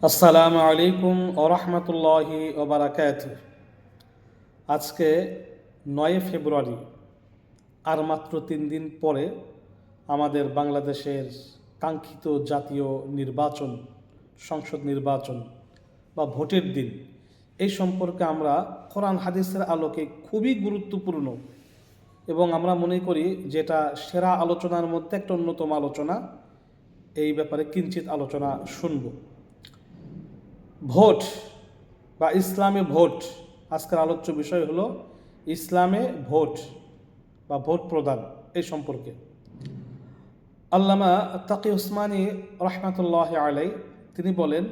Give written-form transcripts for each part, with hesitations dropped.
আসসালামু আলাইকুম ওরহমতুল্লাহি ওবারাকাতুহু। আজকে 9 ফেব্রুয়ারি, আর মাত্র 3 দিন পরে আমাদের বাংলাদেশের কাঙ্ক্ষিত জাতীয় নির্বাচন, সংসদ নির্বাচন বা ভোটের দিন। এই সম্পর্কে আমরা কোরআন হাদিসের আলোকে খুবই গুরুত্বপূর্ণ এবং আমরা মনে করি যেটা সেরা আলোচনার মধ্যে একটা অন্যতম আলোচনা। এই ব্যাপারে কিঞ্চিত আলোচনা শুনব। ভোট বা ইসলামে ভোট, আজকের আলোচ্য বিষয় হলো ইসলামে ভোট বা ভোট প্রদান। এই সম্পর্কে আল্লামা তাকি উসমানী রহমতুল্লাহ আলাই তিনি বলেন,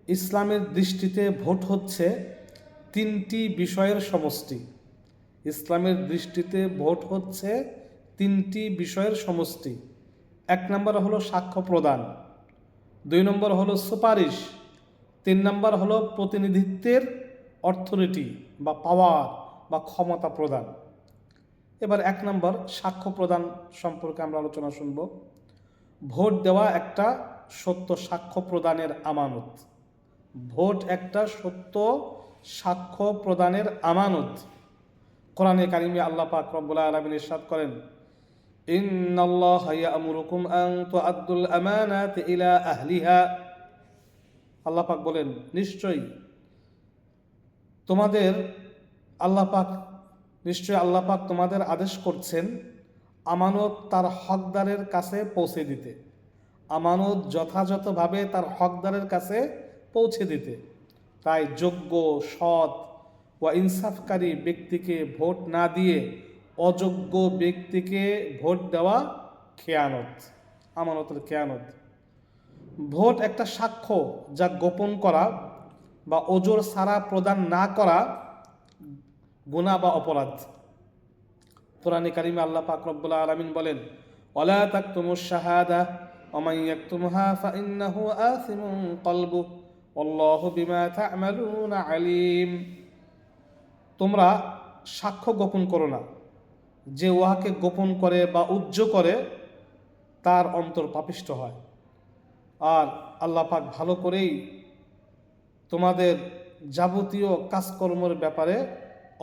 ইসলামের দৃষ্টিতে ভোট হচ্ছে 3টি বিষয়ের সমষ্টি। ইসলামের দৃষ্টিতে ভোট হচ্ছে 3টি বিষয়ের সমষ্টি। 1 নম্বর হলো সাক্ষ্য প্রদান, 2 নম্বর হলো সুপারিশ, 3 নম্বর হলো প্রতিনিধিত্বের অথরিটি বা পাওয়ার বা ক্ষমতা প্রদান। এবার 1 নম্বর সাক্ষ্য প্রদান সম্পর্কে আমরা আলোচনা শুনব। ভোট দেওয়া একটা সত্য সাক্ষ্য প্রদানের আমানত। ভোট একটা সত্য সাক্ষ্য প্রদানের আমানত। কোরআনে কারিমে আল্লাহ পাক রব্বুল আলামিন ইরশাদ করেন, ইন্নাল্লাহা ইয়া'মুরুকুম আন তুআদ্দুল আমানাতি ইলা আহলিহা। আল্লাহ পাক বলেন, নিশ্চয়ই আল্লাহ পাক তোমাদের আদেশ করছেন আমানত তার হকদারের কাছে পৌঁছে দিতে। আমানত যথাযথভাবে তার হকদারের কাছে পৌঁছে দিতে। তাই যোগ্য, সৎ ও ইনসাফকারী ব্যক্তিকে ভোট না দিয়ে অযোগ্য ব্যক্তিকে ভোট দেওয়া খেয়ানত, আমানতের খেয়ানত। ভোট একটা সাক্ষ্য যা গোপন করা বা ওজোর ছাড়া প্রদান না করা গুনাহ বা অপরাধ। কোরআনে কারিমে আল্লাহ পাক রব্বুল আলামিন বলেন, ওয়ালা তাকতুমুশ শাহাদা ওয়া মান ইয়াকতুমহা ফাইন্নাহু আথিমুন কলবুহু আল্লাহু বিমা তা'মালুনা আলিম। তোমরা সাক্ষ্য গোপন করো না, যে উহাকে গোপন করে বা উজ্জ করে তার অন্তর পাপিষ্ঠ হয়। আর আল্লাহ পাক ভালো করেই তোমাদের যাবতীয় কাজকর্মের ব্যাপারে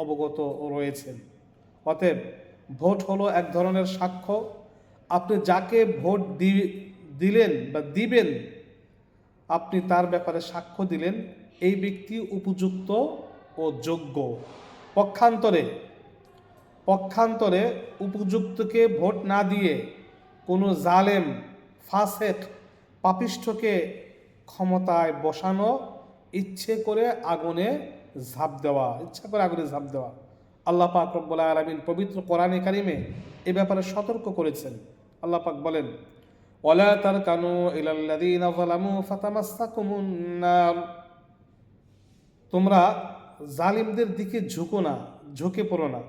অবগত রয়েছেন। অতএব ভোট হলো এক ধরনের সাক্ষ্য। আপনি যাকে ভোট দিলেন বা দিবেন, আপনি তার ব্যাপারে সাক্ষ্য দিলেন এই ব্যক্তি উপযুক্ত ও যোগ্য। পক্ষান্তরে উপযুক্তকে ভোট না দিয়ে কোনো জালেম, ফাসেক, পাপিষ্ঠকে ক্ষমতায় বসানো, ইচ্ছা করে আগুনে ঝাঁপ দেওয়া। আল্লাহ পাক রব্বুল আলামিন পবিত্র কোরআনে কারিমে এ ব্যাপারে সতর্ক করেছেন। আল্লাহ পাক বলেন, ওয়ালা তারকানু ইলাল্লাযীনা যালামু ফাতামাসসাকুমুন নার। তোমরা জালিমদের দিকে ঝুঁকে পড়ো না,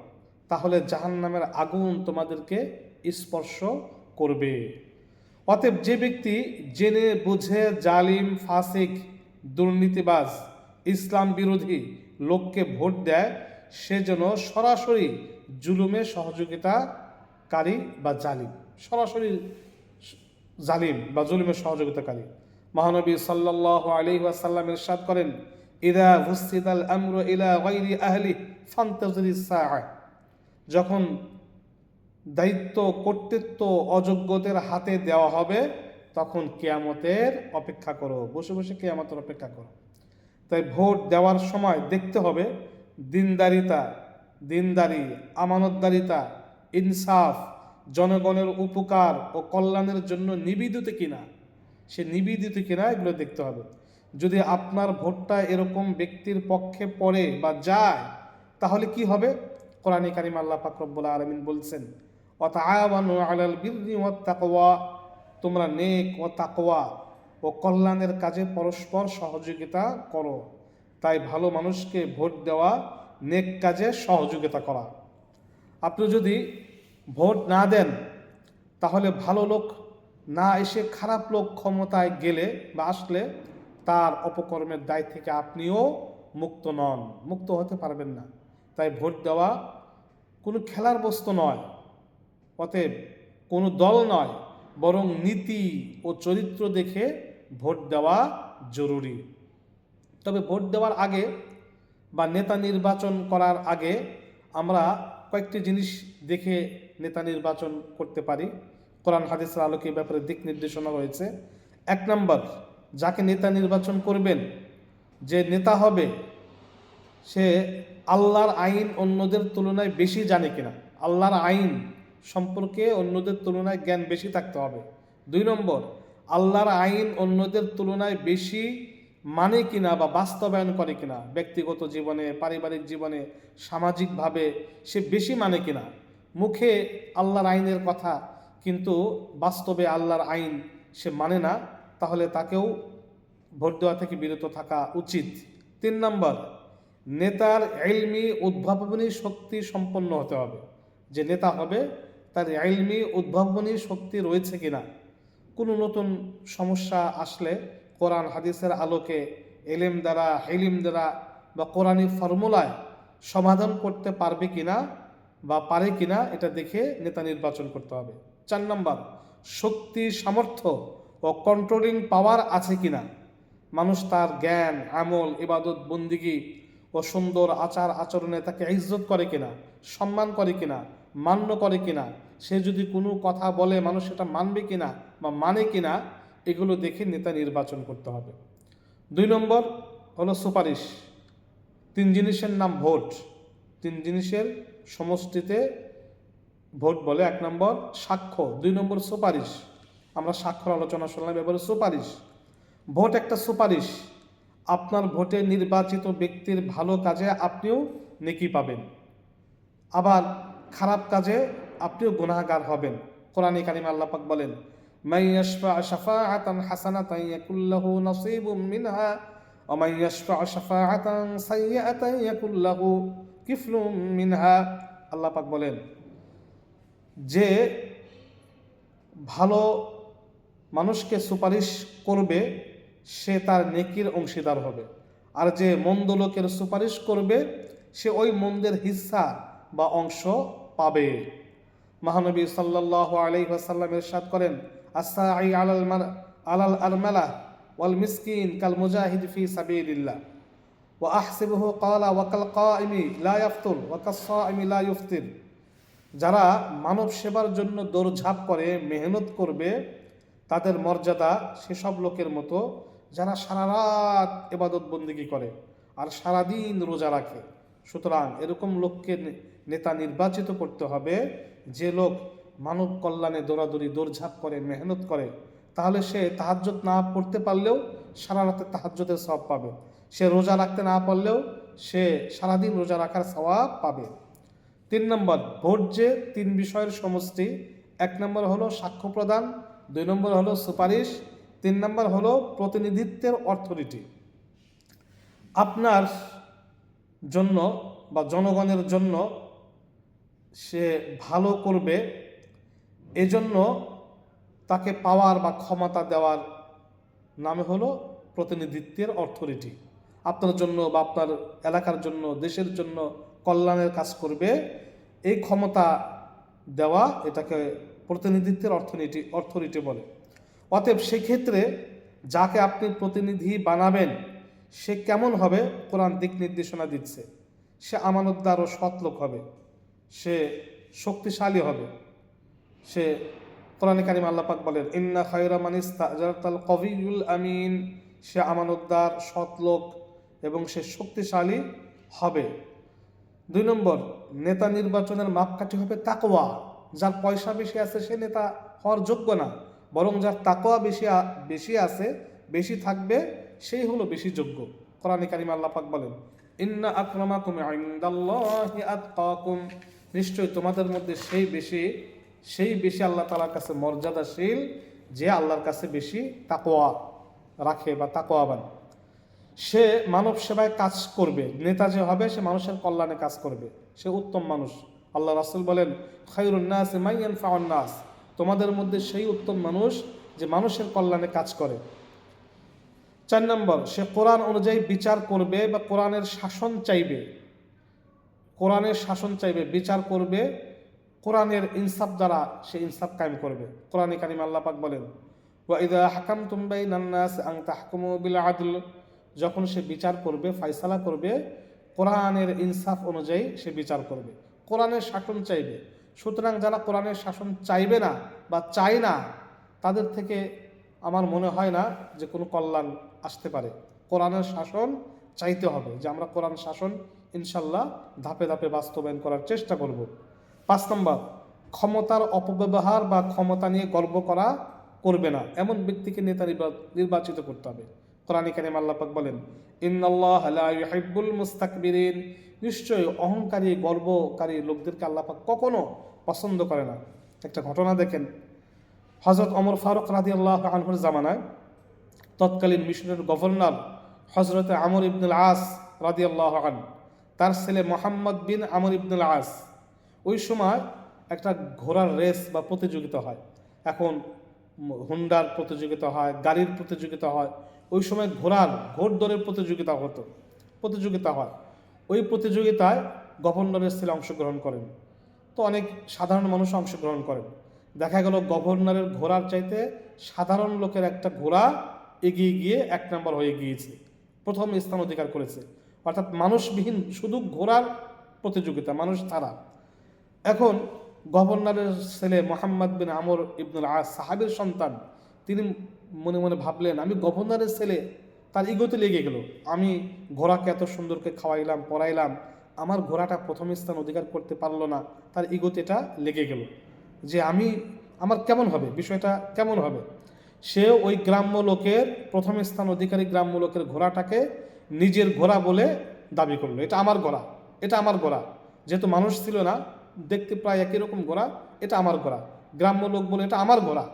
তাহলে জাহান্নামের আগুন তোমাদেরকে স্পর্শ করবে। অতএব যে ব্যক্তি জেনে বুঝে জালিম, ফাসিক, দুর্নীতিবাজ, ইসলাম বিরোধী লোককে ভোট দেয়, সে যেন সরাসরি জুলুমে সহযোগিতাকারী বা জুলুমের সহযোগিতাকারী। মহানবী সাল্লাল্লাহু আলাইহি ওয়াসাল্লাম ইরশাদ করেন, ইযা ফুসসিদাল আমরু ইলা গায়রি আহলি ফান্তাযিরিস সাআ। যখন দায়িত্ব, কর্তৃত্ব অযোগ্যদের হাতে দেওয়া হবে, তখন কিয়ামতের অপেক্ষা করো, বসে বসে কিয়ামতের অপেক্ষা করো। তাই ভোট দেওয়ার সময় দেখতে হবে দিনদারি, আমানতদারিতা, ইনসাফ, জনগণের উপকার ও কল্যাণের জন্য নিবেদিত কিনা এগুলো দেখতে হবে। যদি আপনার ভোটটা এরকম ব্যক্তির পক্ষে পড়ে বা যায়, তাহলে কি হবে? কোরআনে কারিমে আল্লাহ পাক রব্বুল আলামিন বলছেন, ওয়াতাআওয়ানু আলাল বিররি ওয়াত তাকওয়া। তোমরা নেক ও তাকওয়া ও কল্যাণের কাজে পরস্পর সহযোগিতা করো। তাই ভালো মানুষকে ভোট দেওয়া নেক কাজে সহযোগিতা করা। আপনি যদি ভোট না দেন, তাহলে ভালো লোক না এসে খারাপ লোক ক্ষমতায় গেলে বা আসলে তার অপকর্মের দায় থেকে আপনিও মুক্ত হতে পারবেন না। তাই ভোট দেওয়া কোনো খেলার বস্তু নয়, অতএব কোনো দল নয়, বরং নীতি ও চরিত্র দেখে ভোট দেওয়া জরুরি। তবে ভোট দেওয়ার আগে বা নেতা নির্বাচন করার আগে আমরা কয়েকটি জিনিস দেখে নেতা নির্বাচন করতে পারি। কোরআন হাদিসের আলোকে এই ব্যাপারে দিক নির্দেশনা রয়েছে। 1 নম্বর, যাকে নেতা নির্বাচন করবেন, যে নেতা হবে, সে আল্লাহর আইন অন্যদের তুলনায় বেশি জানে কিনা। আল্লাহর আইন সম্পর্কে অন্যদের তুলনায় জ্ঞান বেশি থাকতে হবে। 2 নম্বর, আল্লাহর আইন অন্যদের তুলনায় বেশি মানে কিনা বা বাস্তবায়ন করে কিনা, ব্যক্তিগত জীবনে, পারিবারিক জীবনে, সামাজিকভাবে সে বেশি মানে কিনা। মুখে আল্লাহর আইনের কথা কিন্তু বাস্তবে আল্লাহর আইন সে মানে না, তাহলে তাকেও ভোট দেওয়া থেকে বিরত থাকা উচিত। 3 নম্বর, নেতার ইলমি উদ্ভাবনী শক্তি সম্পন্ন হতে হবে। যে নেতা হবে তার ইলমি উদ্ভাবনী শক্তি রয়েছে কিনা, কোনো নতুন সমস্যা আসলে কোরআন হাদিসের আলোকে এলেম দ্বারা, হিলিম দ্বারা বা কোরআনী ফর্মুলায় সমাধান করতে পারবে কিনা বা পারে কিনা, এটা দেখে নেতা নির্বাচন করতে হবে। 4 নম্বর, শক্তি, সামর্থ্য ও কন্ট্রোলিং পাওয়ার আছে কিনা। মানুষ তার জ্ঞান, আমল, ইবাদত, বন্দিগি ও সুন্দর আচার আচরণে তাকে ইজ্জত করে কিনা, সম্মান করে কিনা, মান্য করে কিনা, সে যদি কোনো কথা বলে মানুষ সেটা মানবে কিনা বা মানে কিনা, এগুলো দেখে নেতা নির্বাচন করতে হবে। 2 নম্বর হলো সুপারিশ। 3 জিনিসের নাম ভোট। 3 জিনিসের সমষ্টিতে ভোট বলে। 1 নম্বর সাক্ষ্য, 2 নম্বর সুপারিশ। আমরা সাক্ষ্যর আলোচনা শুনলাম, এবারে সুপারিশ। ভোট একটা সুপারিশ। আপনার ভোটে নির্বাচিত ব্যক্তির ভালো কাজে আপনিও নেকি পাবেন, আবার খারাপ কাজে আপনিও গুনাহগার হবেন। কোরআনে কারিমে আল্লাহ পাক বলেন, মান ইয়াশফা শাফাআতান হাসানাতান ইয়াকুল লাহু নাসীবুম মিনহা ওয়া মান ইয়াশফা শাফাআতান সাইয়্যাতান ইয়াকুল লাহু কিফলুম মিনহা। আল্লাহ পাক বলেন, যে ভালো মানুষকে সুপারিশ করবে সে তার নেকির অংশীদার হবে, আর যে মন্দ লোকের সুপারিশ করবে সে ওই মন্দের হিস্সা বা অংশ পাবে। মহানবী সাল্লাল্লাহু আলাইহি ওয়াসাল্লাম ইরশাদ করেন, আসসাই আলাল আরমালা ওয়াল মিসকিন কাল মুজাহিদ ফি সাবিলিল্লাহ ওয়া আহসিবুহু ক্বালা ওয়া কাল কাইমি লা ইয়াফতুর ওয়া কাস সাইমি লা ইফতির। যারা মানব সেবার জন্য দৌড়ঝাঁপ করে, মেহনত করবে, তাদের মর্যাদা সেসব লোকের মতো যারা সারা রাত ইবাদত বন্দেগী করে আর সারাদিন রোজা রাখে। সুতরাং এরকম লোককে নেতা নির্বাচিত করতে হবে, যে লোক মানব কল্যাণে দৌড়াদৌড়ি, দৌড়ঝাঁপ করে, মেহনত করে। তাহলে সে তাহাজ্জুদ না পড়তে পারলেও সারা রাতে তাহাজ্জুদের সওয়াব পাবে। সে রোজা রাখতে না পারলেও সে সারাদিন রোজা রাখার সওয়াব পাবে। 3 নম্বর, ভোট যে 3 বিষয়ের সমষ্টি। 1 নম্বর হলো সাক্ষ্য প্রদান, 2 নম্বর হলো সুপারিশ, 3 নম্বর হলো প্রতিনিধিত্বের অথরিটি। আপনার জন্য বা জনগণের জন্য সে ভালো করবে, এজন্য তাকে পাওয়ার বা ক্ষমতা দেওয়ার নামে হলো প্রতিনিধিত্বের অথরিটি। আপনার জন্য বা আপনার এলাকার জন্য, দেশের জন্য কল্যাণের কাজ করবে, এই ক্ষমতা দেওয়া, এটাকে প্রতিনিধিত্বের অথরিটি বলে। অতএব সেক্ষেত্রে যাকে আপনি প্রতিনিধি বানাবেন সে কেমন হবে, কোরআন দিক নির্দেশনা দিচ্ছে। সে আমানতদার ও সৎ লোক হবে, সে শক্তিশালী হবে। সে কোরআনে কারিমে আল্লাহ পাক বলেন, ইন্না খায়রা মান ইসতাজারতাল কওয়িয়ুল আমিন। সে আমানতদার, সৎ লোক এবং সে শক্তিশালী হবে। 2 নম্বর, নেতা নির্বাচনের মাপকাঠি হবে তাকওয়া। যার পয়সা বেশি আছে সে নেতা হওয়ার যোগ্য না, বরং যার তাকওয়া বেশি আছে, বেশি থাকবে, সেই হলো বেশি যোগ্য। কোরআনে কারিমে আল্লাহ পাক বলেন, ইন্না আকরামাকুম ইনদাল্লাহি আতকাকুম। নিশ্চয়ই তোমাদের মধ্যে সেই বেশি আল্লাহ তাআলার কাছে মর্যাদাশীল, যে আল্লাহর কাছে বেশি তাকওয়া রাখে বা তাকওয়াবান। সে মানব সেবায় কাজ করবে। নেতা যে হবে সে মানুষের কল্যাণে কাজ করবে, সে উত্তম মানুষ। আল্লাহ রাসূল বলেন, খায়রুন নাস মান ইয়ানফাউন নাস। তোমাদের মধ্যে সেই উত্তম মানুষ যে মানুষের কল্যাণে কাজ করে। 4 নম্বর, সে কোরআন অনুযায়ী বিচার করবে বা কোরআনের শাসন চাইবে। কোরআনের শাসন চাইবে, বিচার করবে, কোরআনের ইনসাফ দ্বারা সে ইনসাফ কায়েম করবে। কোরআনে কারিমে আল্লাহ পাক বলেন, ওয়াইদা হাকামতুম বাইনান নাস আন তাহকুমু বিল আদল, যখন সে বিচার করবে, ফায়সালা করবে, কোরআনের ইনসাফ অনুযায়ী সে বিচার করবে, কোরআনের শাসন চাইবে। সুতরাং যারা কোরআনের শাসন চাইবে না বা চায় না, তাদের থেকে আমার মনে হয় না যে কোনো কল্যাণ আসতে পারে। কোরআনের শাসন চাইতে হবে, যে আমরা কোরআন শাসন ইনশাল্লাহ ধাপে ধাপে বাস্তবায়ন করার চেষ্টা করব। 5 নম্বর, ক্ষমতার অপব্যবহার বা ক্ষমতা নিয়ে গর্ব করা করবে না, এমন ব্যক্তিকে নেতা নির্বাচিত করতে হবে। কোরআনে কারিমে আল্লাহ পাক বলেন, ইন্নাল্লাহা লা ইউহিব্বুল মুস্তাকবিরিন, নিশ্চয়ই অহংকারী গর্বকারী লোকদেরকে আল্লাহ পাক কখনো পছন্দ করে না। একটা ঘটনা দেখেন, হযরত ওমর ফারুক রাদিয়াল্লাহু আনহুর জামানায় তৎকালীন মিশরের গভর্নর হযরত আমর ইবনুল আস রাদিয়াল্লাহু আনহু, তার ছেলে মোহাম্মদ বিন আমর ইবনুল আস, ওই সময় একটা ঘোড়ার রেস বা প্রতিযোগিতা হয়। এখন হুন্ডার প্রতিযোগিতা হয়, গাড়ির প্রতিযোগিতা হয়, ওই সময় ঘোড় দৌড়ের প্রতিযোগিতা হয়। ওই প্রতিযোগিতায় গভর্নরের ছেলে অংশগ্রহণ করেন। তো অনেক সাধারণ মানুষ অংশগ্রহণ করেন। দেখা গেল গভর্নরের ঘোড়ার চাইতে সাধারণ লোকের একটা ঘোড়া এগিয়ে গিয়ে 1 নম্বর হয়ে গিয়েছে, প্রথম স্থান অধিকার করেছে। অর্থাৎ মানুষবিহীন শুধু ঘোড়ার প্রতিযোগিতা, মানুষ ছাড়া। এখন গভর্নরের ছেলে মোহাম্মদ বিন আমর ইবনুল আস, সাহাবীর সন্তান, তিনি মনে মনে ভাবলেন, আমি গভর্নরের ছেলে, তার ইগোতে লেগে গেল, আমি ঘোড়াকে এত সুন্দরকে খাওয়াইলাম পড়াইলাম, আমার ঘোড়াটা প্রথম স্থান অধিকার করতে পারলো না, তার ইগোতে এটা লেগে গেল যে আমার কেমন হবে, বিষয়টা কেমন হবে। সে ওই গ্রাম্য লোকের, প্রথম স্থান অধিকারী গ্রাম্য লোকের ঘোড়াটাকে নিজের ঘোড়া বলে দাবি করলো, এটা আমার ঘোড়া, এটা আমার ঘোড়া। যেহেতু মানুষ ছিল না, দেখতে প্রায় একই রকম ঘোড়া, এটা আমার ঘোড়া। গ্রাম্য লোক বলে এটা আমার ঘোড়া,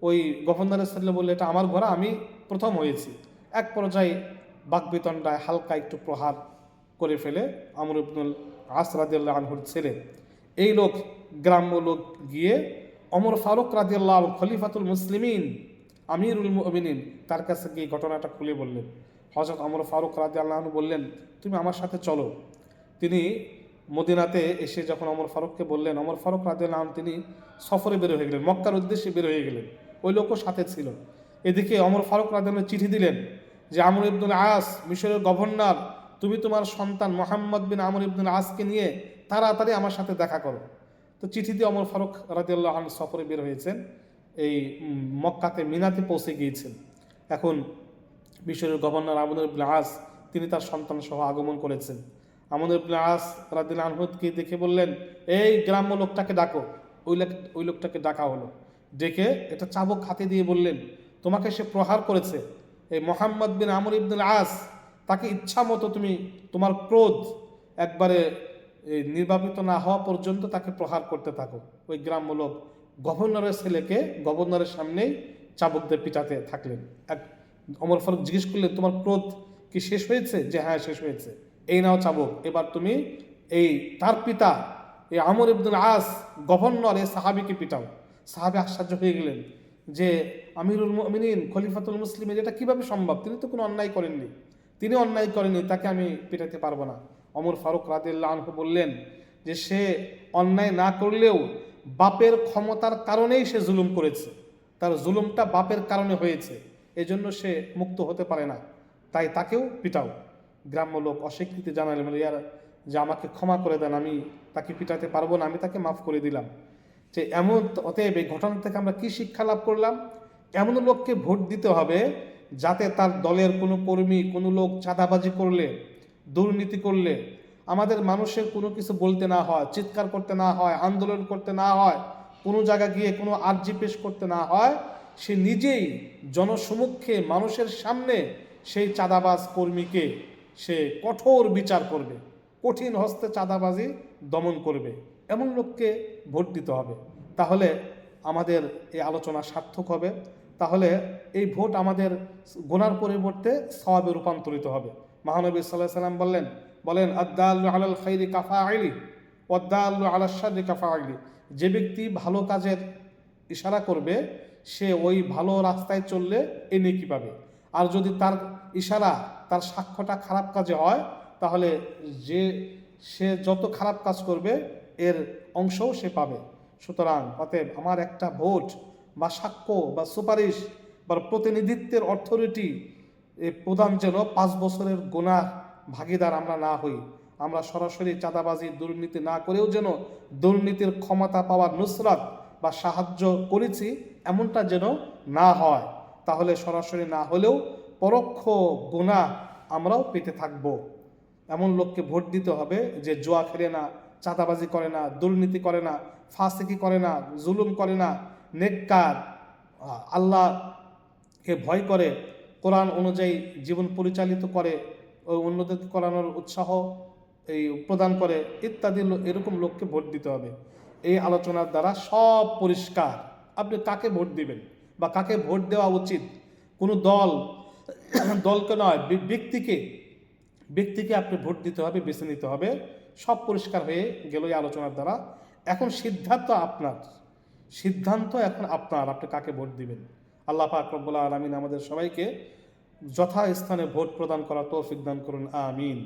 ওই গভর্নরের ছেলে বললে এটা আমার ঘোড়া, আমি প্রথম হয়েছি। এক পর্যায়ে বাকবিতণ্ডায় হালকা একটু প্রহার করে ফেলে আমর ইবনুল আস রাদিয়াল্লাহু আনহুর ছেলে। এই লোক, গ্রাম্য লোক গিয়ে ওমর ফারুক রাদিয়াল্লাহু আনহু, খলিফাতুল মুসলিমিন, আমিরুল মুমিনিন, তার কাছে গিয়ে ঘটনাটা খুলে বললেন। হযরত ওমর ফারুক রাদিয়াল্লাহু আনহু বললেন, তুমি আমার সাথে চলো। তিনি মদিনাতে এসে যখন ওমর ফারুককে বললেন, ওমর ফারুক রাদিয়াল্লাহু আনহু তিনি সফরে বের হয়ে গেলেন, মক্কার উদ্দেশ্যে বের হয়ে গেলেন। ওই লোকও সাথে ছিল। এদিকে ওমর ফারুক রাদিয়াল্লাহু আনহু চিঠি দিলেন যে, আমর ইবনুল আস, মিশরের গভর্নর, তুমি তোমার সন্তান মোহাম্মদ বিন আমর ইবনুল আসকে নিয়ে তাড়াতাড়ি আমার সাথে দেখা করো। তো চিঠি দিয়ে ওমর ফারুক রাদিয়াল্লাহু আনহু সফরে বের হয়েছেন, এই মক্কাতে মিনাতে পৌঁছে গিয়েছেন। এখন মিশরের গভর্নর আমর ইবনুল আস, তিনি তার সন্তান সহ আগমন করেছেন। আমর ইবনুল আস রাদিয়াল্লাহু আনহুকে দেখে বললেন, এই গ্রাম্য লোকটাকে ডাকো। ওই লোকটাকে ডাকা হলো। ডেকে এটা চাবুক হাতে দিয়ে বললেন, তোমাকে সে প্রহার করেছে, এই মোহাম্মদ বিন আমর ইবনুল আস, তাকে ইচ্ছা মতো তুমি তোমার ক্রোধ একবারে নির্বাপিত না হওয়া পর্যন্ত তাকে প্রহার করতে থাকো। ওই গ্রাম্য লোক গভর্নরের ছেলেকে গভর্নরের সামনেই চাবুক দিয়ে পিটাতে থাকলেন। ওমর ফারুক জিজ্ঞেস করলেন, তোমার ক্রোধ কি শেষ হয়েছে? যে হ্যাঁ, শেষ হয়েছে। এই নাও চাবুক, এবার তুমি এই তার পিতা এই আমর ইবনুল আস, গভর্নর, এই সাহাবীকে পিটাও। সাহাবী আশ্চর্য হয়ে গেলেন যে আমিরুল মুমিনিন, খলিফাতুল মুসলিমিন, এটা কিভাবে সম্ভব? তিনি তো কোনো অন্যায় করেননি, তাকে আমি পিটাতে পারবো না। ওমর ফারুক রাদিয়াল্লাহু আনহু বললেন যে সে অন্যায় না করলেও বাপের ক্ষমতার কারণেই সে জুলুম করেছে, তার জুলুমটা বাপের কারণে হয়েছে, এজন্য সে মুক্ত হতে পারে না, তাই তাকেও পিটাও। গ্রাম্য লোক অস্বীকৃতি জানালেন, যে আমাকে ক্ষমা করে দেন, আমি তাকে পিটাতে পারবো না, আমি তাকে মাফ করে দিলাম। যে অতএব এই ঘটনা থেকে আমরা কি শিক্ষা লাভ করলাম? এমন লোককে ভোট দিতে হবে যাতে তার দলের কোনো কর্মী, কোনো লোক চাঁদাবাজি করলে, দুর্নীতি করলে আমাদের মানুষের কোনো কিছু বলতে না হয়, চিৎকার করতে না হয়, আন্দোলন করতে না হয়, কোনো জায়গায় গিয়ে কোনো আর্জি পেশ করতে না হয়। সে নিজেই জনসমক্ষে মানুষের সামনে সেই চাঁদাবাজ কর্মীকে সে কঠোর বিচার করবে, কঠিন হস্তে চাঁদাবাজি দমন করবে। এমন লোককে ভোট দিতে হবে। তাহলে আমাদের এই আলোচনা সার্থক হবে। তাহলে এই ভোট আমাদের গুনার পরিবর্তে সওয়াবে রূপান্তরিত হবে। মহানবী সাল্লাল্লাহু আলাইহি সাল্লাম বলেন আদ-দাল্লু আলাল খাইরি কাফাইলি ওয়াদ-দাল্লু আলাশ শাররি কাফাইলি, যে ব্যক্তি ভালো কাজের ইশারা করবে সে ওই ভালো রাস্তায় চললে এই নেকি পাবে। আর যদি তার ইশারা, তার সাক্ষ্যটা খারাপ কাজে হয়, তাহলে সে যত খারাপ কাজ করবে এর অংশও সে পাবে। সুতরাং অতএব আমার একটা ভোট বা সাক্ষ্য বা সুপারিশ বা প্রতিনিধিত্বের অথরিটি প্রদান যেন 5 বছরের গুনাহ ভাগীদার আমরা না হই। আমরা সরাসরি চাঁদাবাজি দুর্নীতি না করেও যেন দুর্নীতির ক্ষমতা পাওয়ার নুসরাত বা সাহায্য করেছি এমনটা যেন না হয়। তাহলে সরাসরি না হলেও পরোক্ষ গুনাহ আমরাও পেতে থাকব। এমন লোককে ভোট দিতে হবে যে জুয়া খেলে না, চাঁদাবাজি করে না, দুর্নীতি করে না, ফাসিকি করে না, জুলুম করে না, নেককার, আল্লাহকে ভয় করে, কোরআন অনুযায়ী জীবন পরিচালিত করে, ও অন্যদেরকে করানোর উৎসাহ প্রদান করে ইত্যাদি এরকম লোককে ভোট দিতে হবে। এই আলোচনার দ্বারা সব পরিষ্কার আপনি কাকে ভোট দিবেন বা কাকে ভোট দেওয়া উচিত। কোনো দলকে নয়, ব্যক্তিকে আপনি ভোট দিতে হবে, বেছে নিতে হবে। সব পরিষ্কার হয়ে গেল এই আলোচনার দ্বারা। এখন সিদ্ধান্ত এখন আপনার, আপনি কাকে ভোট দিবেন। আল্লাহ পাক রব্বুল আলামিন আমাদের সবাইকে যথাস্থানে ভোট প্রদান করার তৌফিক দান করুন, আমিন।